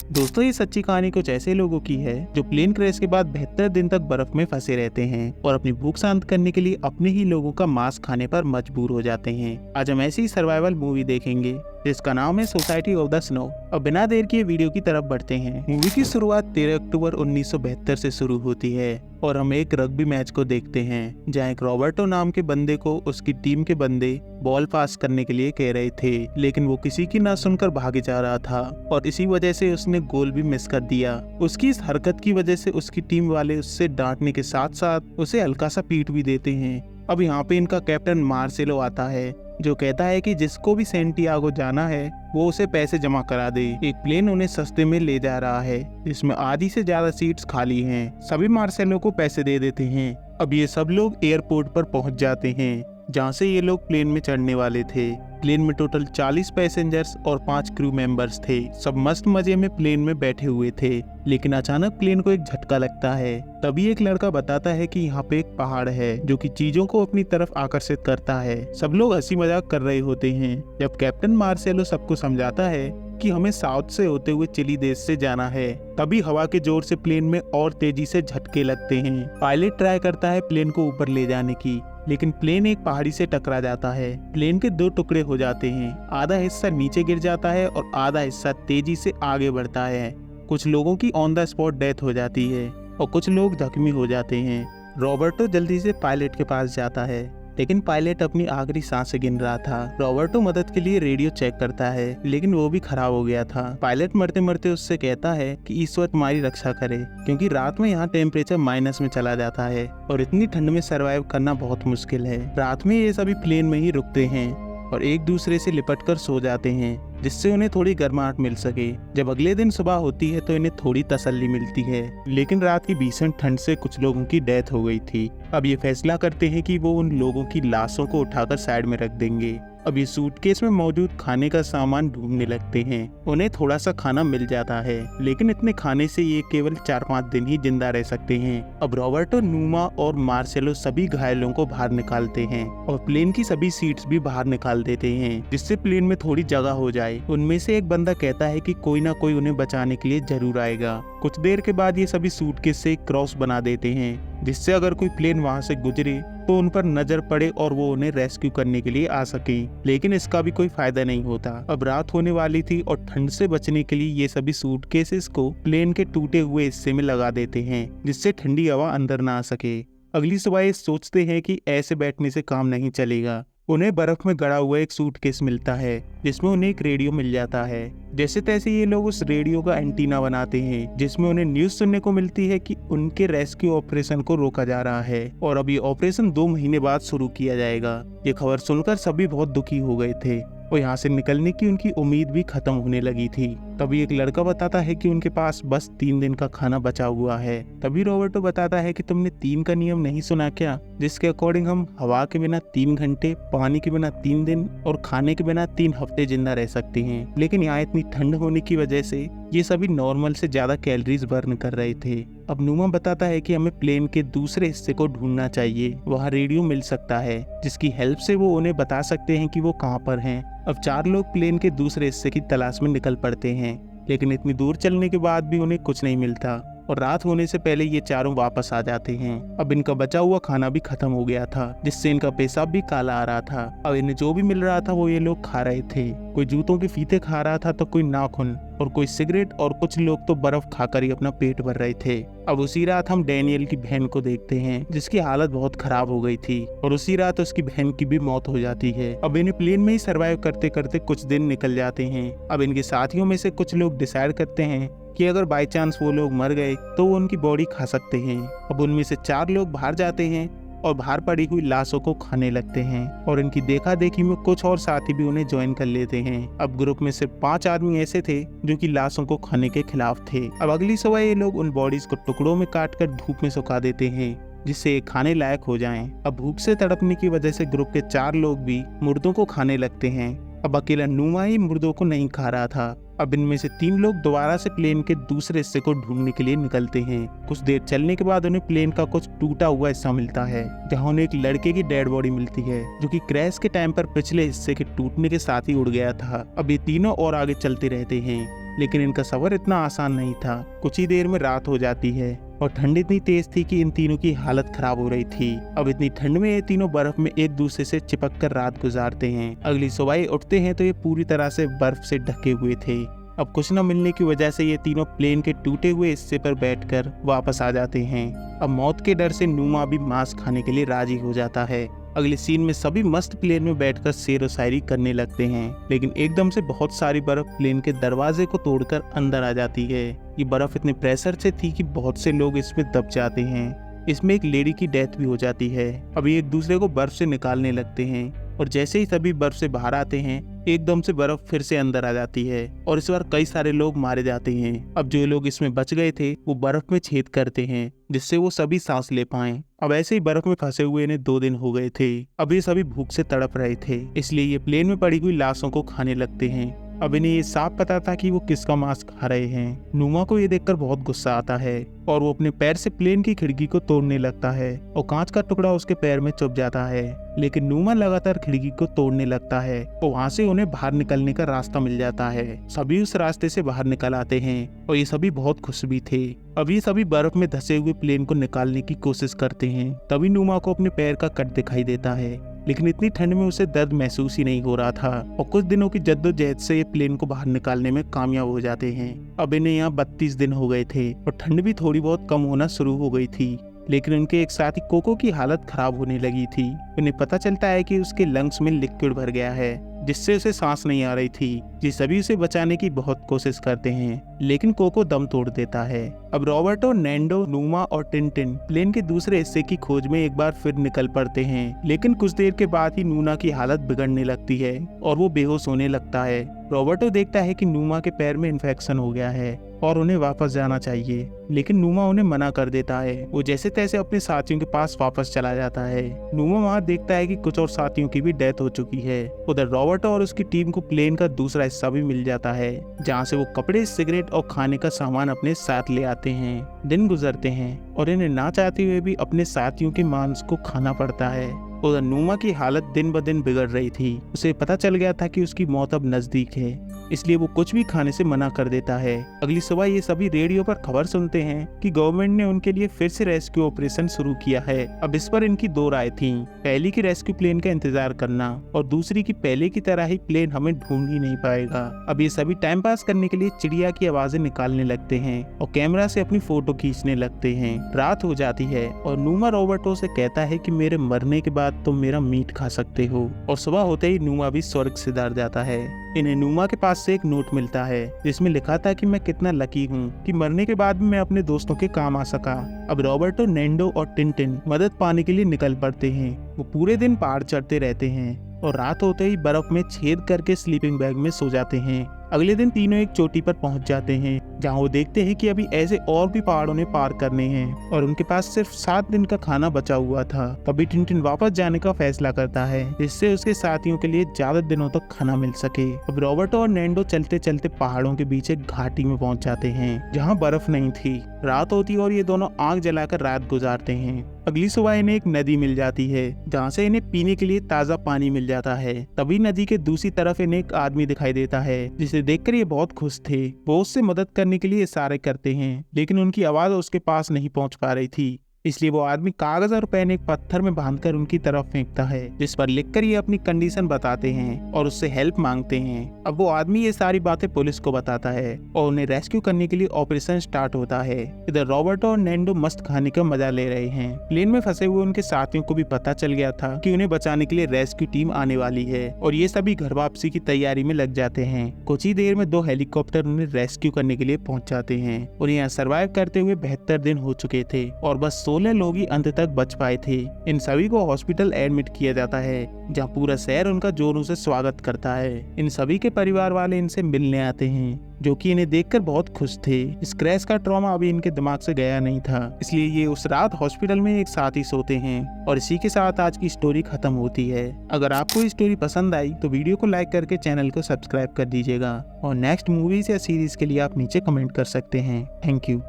दोस्तों, ये सच्ची कहानी कुछ ऐसे लोगों की है जो प्लेन क्रैश के बाद 72 दिन तक बर्फ में फंसे रहते हैं और अपनी भूख शांत करने के लिए अपने ही लोगों का मांस खाने पर मजबूर हो जाते हैं। आज हम ऐसी सर्वाइवल मूवी देखेंगे जिसका नाम है सोसाइटी ऑफ द स्नो। अब बिना देर किए वीडियो की तरफ बढ़ते हैं। मूवी की शुरुआत 13 अक्टूबर 1972 से शुरू होती है और हम एक रग्बी मैच को देखते हैं जहां एक रॉबर्टो नाम के बंदे को उसकी टीम के बंदे बॉल पास करने के लिए कह रहे थे, लेकिन वो किसी की ना सुनकर भागे जा रहा था और इसी वजह से उसने गोल भी मिस कर दिया। उसकी इस हरकत की वजह से उसकी टीम वाले उससे डांटने के साथ साथ उसे हल्का सा पीट भी देते हैं। अब यहाँ पे इनका कैप्टन मार्सेलो आता है जो कहता है कि जिसको भी सेंटियागो जाना है वो उसे पैसे जमा करा दे। एक प्लेन उन्हें सस्ते में ले जा रहा है जिसमें आधी से ज्यादा सीट्स खाली हैं। सभी मार्सेलो को पैसे दे देते हैं। अब ये सब लोग एयरपोर्ट पर पहुंच जाते हैं जहां से ये लोग प्लेन में चढ़ने वाले थे। प्लेन में टोटल 40 पैसेंजर्स और 5 क्रू मेंबर्स थे। सब मस्त मजे में प्लेन में बैठे हुए थे, लेकिन अचानक प्लेन को एक झटका लगता है। तभी एक लड़का बताता है कि यहाँ पे एक पहाड़ है जो कि चीजों को अपनी तरफ आकर्षित करता है। सब लोग हंसी मजाक कर रहे होते हैं जब कैप्टन मार्सेलो सबको समझाता है कि हमें साउथ से होते हुए चिली देश से जाना है। तभी हवा के जोर से प्लेन में और तेजी से झटके लगते हैं। पायलट ट्राई करता है प्लेन को ऊपर ले जाने की, लेकिन प्लेन एक पहाड़ी से टकरा जाता है। प्लेन के 2 टुकड़े हो जाते हैं। आधा हिस्सा नीचे गिर जाता है और आधा हिस्सा तेजी से आगे बढ़ता है। कुछ लोगों की ऑन द स्पॉट डेथ हो जाती है और कुछ लोग जख्मी हो जाते हैं। रॉबर्टो जल्दी से पायलट के पास जाता है, लेकिन पायलट अपनी आखिरी सांसें गिन रहा था। रॉबर्टो मदद के लिए रेडियो चेक करता है, लेकिन वो भी खराब हो गया था। पायलट मरते मरते उससे कहता है कि ईश्वर तुम्हारी रक्षा करे, क्योंकि रात में यहाँ टेम्परेचर माइनस में चला जाता है और इतनी ठंड में सरवाइव करना बहुत मुश्किल है। रात में ये सभी प्लेन में ही रुकते हैं और एक दूसरे से लिपट कर सो जाते हैं जिससे उन्हें थोड़ी गर्माहट मिल सके। जब अगले दिन सुबह होती है तो इन्हें थोड़ी तसल्ली मिलती है, लेकिन रात की भीषण ठंड से कुछ लोगों की डेथ हो गई थी। अब ये फैसला करते हैं कि वो उन लोगों की लाशों को उठाकर साइड में रख देंगे। अब ये सूटकेस में मौजूद खाने का सामान ढूंढने लगते हैं। उन्हें थोड़ा सा खाना मिल जाता है, लेकिन इतने खाने से ये केवल 4-5 दिन ही जिंदा रह सकते हैं। अब रॉबर्टो, नूमा और मार्सेलो सभी घायलों को बाहर निकालते हैं और प्लेन की सभी सीट्स भी बाहर निकाल देते हैं जिससे प्लेन में थोड़ी जगह हो जाए। उनमें से एक बंदा कहता है कि कोई ना कोई उन्हें बचाने के लिए जरूर आएगा। कुछ देर के बाद ये सभी सूटकेस से एक क्रॉस बना देते हैं जिससे अगर कोई प्लेन वहां से गुजरे तो उन पर नजर पड़े और वो उन्हें रेस्क्यू करने के लिए आ सके, लेकिन इसका भी कोई फायदा नहीं होता। अब रात होने वाली थी और ठंड से बचने के लिए ये सभी सूटकेसेस को प्लेन के टूटे हुए हिस्से में लगा देते हैं जिससे ठंडी हवा अंदर ना आ सके। अगली सुबह ये सोचते हैं कि ऐसे बैठने से काम नहीं चलेगा। उन्हें बर्फ में गड़ा हुआ एक सूटकेस मिलता है जिसमें उन्हें एक रेडियो मिल जाता है। जैसे तैसे ये लोग उस रेडियो का एंटीना बनाते हैं जिसमें उन्हें न्यूज सुनने को मिलती है कि उनके रेस्क्यू ऑपरेशन को रोका जा रहा है और अब ये ऑपरेशन 2 महीने बाद शुरू किया जाएगा। ये खबर सुनकर सभी बहुत दुखी हो गए थे और यहाँ से निकलने की उनकी उम्मीद भी खत्म होने लगी थी। तभी एक लड़का बताता है कि उनके पास बस 3 दिन का खाना बचा हुआ है। तभी रॉबर्टो बताता है कि तुमने 3 का नियम नहीं सुना क्या, जिसके अकॉर्डिंग हम हवा के बिना 3 घंटे, पानी के बिना 3 दिन और खाने के बिना 3 हफ्ते जिंदा रह सकते हैं। लेकिन यहाँ इतनी ठंड होने की वजह से ये सभी नॉर्मल से ज्यादा कैलोरीज बर्न कर रहे थे। अब नूमा बताता है कि हमें प्लेन के दूसरे हिस्से को ढूंढना चाहिए, वहाँ रेडियो मिल सकता है जिसकी हेल्प से वो उन्हें बता सकते हैं कि वो कहाँ पर हैं। अब 4 लोग प्लेन के दूसरे हिस्से की तलाश में निकल पड़ते हैं, लेकिन इतनी दूर चलने के बाद भी उन्हें कुछ नहीं मिलता और रात होने से पहले ये चारों वापस आ जाते हैं। अब इनका बचा हुआ खाना भी खत्म हो गया था जिससे इनका पेशाब भी काला आ रहा था। अब इन्हें जो भी मिल रहा था वो ये लोग खा रहे थे। कोई जूतों के फीते खा रहा था तो कोई नाखून और कोई सिगरेट और कुछ लोग तो बर्फ खाकर ही अपना पेट भर रहे थे। अब उसी रात हम डैनियल की बहन को देखते हैं जिसकी हालत बहुत खराब हो गई थी और उसी रात उसकी बहन की भी मौत हो जाती है। अब इन्हें प्लेन में ही सरवाइव करते करते कुछ दिन निकल जाते हैं। अब इनके साथियों में से कुछ लोग डिसाइड करते हैं कि अगर बाय चांस वो लोग मर गए तो वो उनकी बॉडी खा सकते हैं। अब उनमें से 4 लोग बाहर जाते हैं और बाहर पड़ी हुई लाशों को खाने लगते हैं और इनकी देखा देखी में कुछ और साथी भी उन्हें ज्वाइन कर लेते हैं। अब ग्रुप में से 5 आदमी ऐसे थे जो कि लाशों को खाने के खिलाफ थे। अब अगली सुबह ये लोग उन बॉडीज को टुकड़ों में काट कर धूप में सुखा देते हैं जिससे ये खाने लायक हो जाएं। अब भूख से तड़पने की वजह से ग्रुप के 4 लोग भी मुर्दों को खाने लगते हैं। अब अकेला नूमा ही मुर्दों को नहीं खा रहा था। अब इनमें से 3 लोग दोबारा से प्लेन के दूसरे हिस्से को ढूंढने के लिए निकलते हैं। कुछ देर चलने के बाद उन्हें प्लेन का कुछ टूटा हुआ हिस्सा मिलता है जहां उन्हें एक लड़के की डेड बॉडी मिलती है जो कि क्रैश के टाइम पर पिछले हिस्से के टूटने के साथ ही उड़ गया था। अब ये तीनों और आगे चलते रहते हैं लेकिन इनका सफर इतना आसान नहीं था। कुछ ही देर में रात हो जाती है और ठंड इतनी तेज थी कि इन तीनों की हालत खराब हो रही थी। अब इतनी ठंड में ये तीनों बर्फ में एक दूसरे से चिपक कर रात गुजारते हैं। अगली सुबह उठते हैं तो ये पूरी तरह से बर्फ से ढके हुए थे। अब कुछ न मिलने की वजह से ये तीनों प्लेन के टूटे हुए हिस्से पर बैठकर वापस आ जाते हैं। अब मौत के डर से नुमा भी मांस खाने के लिए राजी हो जाता है। अगले सीन में सभी मस्त प्लेन में बैठकर शेर व शायरी करने लगते हैं, लेकिन एकदम से बहुत सारी बर्फ प्लेन के दरवाजे को तोड़कर अंदर आ जाती है। ये बर्फ इतने प्रेशर से थी कि बहुत से लोग इसमें दब जाते हैं। इसमें एक लेडी की डेथ भी हो जाती है। अभी एक दूसरे को बर्फ से निकालने लगते हैं और जैसे ही सभी बर्फ से बाहर आते हैं एकदम से बर्फ फिर से अंदर आ जाती है और इस बार कई सारे लोग मारे जाते हैं। अब जो लोग इसमें बच गए थे वो बर्फ में छेद करते हैं जिससे वो सभी सांस ले पाएं। अब ऐसे ही बर्फ में फंसे हुए इन्हें 2 दिन हो गए थे। अब ये सभी भूख से तड़प रहे थे, इसलिए ये प्लेन में पड़ी हुई लाशों को खाने लगते हैं। अब इन्हें ये साफ पता था कि वो किसका मांस खा रहे हैं। नुमा को ये देखकर बहुत गुस्सा आता है और वो अपने पैर से प्लेन की खिड़की को तोड़ने लगता है और कांच का टुकड़ा उसके पैर में चुभ जाता है। लेकिन नुमा लगातार खिड़की को तोड़ने लगता है और वहाँ से उन्हें बाहर निकलने का रास्ता मिल जाता है। सभी उस रास्ते से बाहर निकल आते हैं और ये सभी बहुत खुश भी थे। अब ये सभी बर्फ में धसे हुए प्लेन को निकालने की कोशिश करते हैं। तभी नुमा को अपने पैर का कट दिखाई देता है, लेकिन इतनी ठंड में उसे दर्द महसूस ही नहीं हो रहा था और कुछ दिनों की जद्दोजहद से ये प्लेन को बाहर निकालने में कामयाब हो जाते हैं। अब इन्हें यहाँ 32 दिन हो गए थे और ठंड भी थोड़ी बहुत कम होना शुरू हो गई थी, लेकिन उनके एक साथी कोको की हालत खराब होने लगी थी। उन्हें पता चलता है कि उसके लंग्स में लिक्विड भर गया है जिससे उसे सांस नहीं आ रही थी। ये सभी उसे बचाने की बहुत कोशिश करते हैं, लेकिन कोको दम तोड़ देता है। अब रॉबर्टो, नैंडो, नुमा और टिनटिन प्लेन के दूसरे हिस्से की खोज में एक बार फिर निकल पड़ते हैं, लेकिन कुछ देर के बाद ही नूना की हालत बिगड़ने लगती है और वो बेहोश होने लगता है। रॉबर्टो देखता है कि नुमा के पैर में इन्फेक्शन हो गया है और उन्हें वापस जाना चाहिए, लेकिन नुमा उन्हें मना कर देता है। वो जैसे तैसे अपने साथियों के पास वापस चला जाता है। नुमा वहाँ देखता है कि कुछ और साथियों की भी डेथ हो चुकी है। उधर रॉबर्टो और उसकी टीम को प्लेन का दूसरा हिस्सा भी मिल जाता है, जहाँ से वो कपड़े, सिगरेट और खाने का सामान अपने साथ ले आते हैं। दिन गुजरते हैं और इन्हें ना चाहते हुए भी अपने साथियों के मांस को खाना पड़ता है। उधर नुमा की हालत दिन ब दिन बिगड़ रही थी। उसे पता चल गया था कि उसकी मौत अब नजदीक है, इसलिए वो कुछ भी खाने से मना कर देता है। अगली सुबह ये सभी रेडियो पर खबर सुनते हैं कि गवर्नमेंट ने उनके लिए फिर से रेस्क्यू ऑपरेशन शुरू किया है। अब इस पर इनकी 2 राय थी, पहली की रेस्क्यू प्लेन का इंतजार करना और दूसरी की पहले की तरह ही प्लेन हमें ढूंढ ही नहीं पाएगा। अब ये सभी टाइम पास करने के लिए चिड़िया की आवाजें निकालने लगते हैं और कैमरा से अपनी फोटो खींचने लगते हैं। रात हो जाती है और नुमा रॉबर्टो से कहता है कि मेरे मरने के बाद तुम मेरा मीट खा सकते हो, और सुबह होते ही नुमा भी स्वर्ग से डर जाता है। इन्हें नुमा के पास से एक नोट मिलता है जिसमें लिखा था कि मैं कितना लकी हूँ कि मरने के बाद भी मैं अपने दोस्तों के काम आ सका। अब रॉबर्टो, नैंडो और टिनटिन मदद पाने के लिए निकल पड़ते हैं। वो पूरे दिन पहाड़ चढ़ते रहते हैं और रात होते ही बर्फ में छेद करके स्लीपिंग बैग में सो जाते हैं। अगले दिन तीनों एक चोटी पर पहुंच जाते हैं, जहां वो देखते हैं कि अभी ऐसे और भी पहाड़ों ने पार करने हैं और उनके पास सिर्फ 7 दिन का खाना बचा हुआ था। तभी टिनटिन वापस जाने का फैसला करता है, जिससे उसके साथियों के लिए ज्यादा दिनों तक खाना मिल सके। अब रॉबर्टो और नैंडो चलते चलते पहाड़ों के बीच एक घाटी में पहुंच जाते हैं, जहाँ बर्फ नहीं थी। रात होती और ये दोनों आग जलाकर रात गुजारते हैं। अगली सुबह इन्हें एक नदी मिल जाती है, जहाँ से इन्हें पीने के लिए ताज़ा पानी मिल जाता है। तभी नदी के दूसरी तरफ इन्हें एक आदमी दिखाई देता है, जिसे देखकर ये बहुत खुश थे। वो उससे मदद करने के लिए इशारे करते हैं, लेकिन उनकी आवाज़ उसके पास नहीं पहुँच पा रही थी। इसलिए वो आदमी कागज और पेन एक पत्थर में बांधकर उनकी तरफ फेंकता है, जिस पर लिखकर ये अपनी कंडीशन बताते हैं और उससे हेल्प मांगते हैं। अब वो आदमी ये सारी बातें पुलिस को बताता है और उन्हें रेस्क्यू करने के लिए ऑपरेशन स्टार्ट होता है। इधर रॉबर्टो और नैंडो मस्त खाने का मजा ले रहे हैं। प्लेन में फंसे हुए उनके साथियों को भी पता चल गया था कि उन्हें बचाने के लिए रेस्क्यू टीम आने वाली है और ये सभी घर वापसी की तैयारी में लग जाते हैं। कुछ ही देर में 2 हेलीकॉप्टर उन्हें रेस्क्यू करने के लिए पहुंच जाते हैं और यहाँ सर्वाइव करते हुए 72 दिन हो चुके थे और बस 16 लोग ही अंत तक बच पाए थे। इन सभी को हॉस्पिटल एडमिट किया जाता है, जहां पूरा शहर उनका जोरों से स्वागत करता है। इन सभी के परिवार वाले इनसे मिलने आते हैं, जो कि इन्हें देखकर बहुत खुश थे। इस क्रैश का ट्रॉमा अभी इनके दिमाग से गया नहीं था, इसलिए ये उस रात हॉस्पिटल में एक साथ ही सोते हैं। और इसी के साथ आज की स्टोरी खत्म होती है। अगर आपको ये स्टोरी पसंद आई तो वीडियो को लाइक करके चैनल को सब्सक्राइब कर दीजिएगा और नेक्स्ट मूवीज या सीरीज के लिए आप नीचे कमेंट कर सकते हैं। Thank you.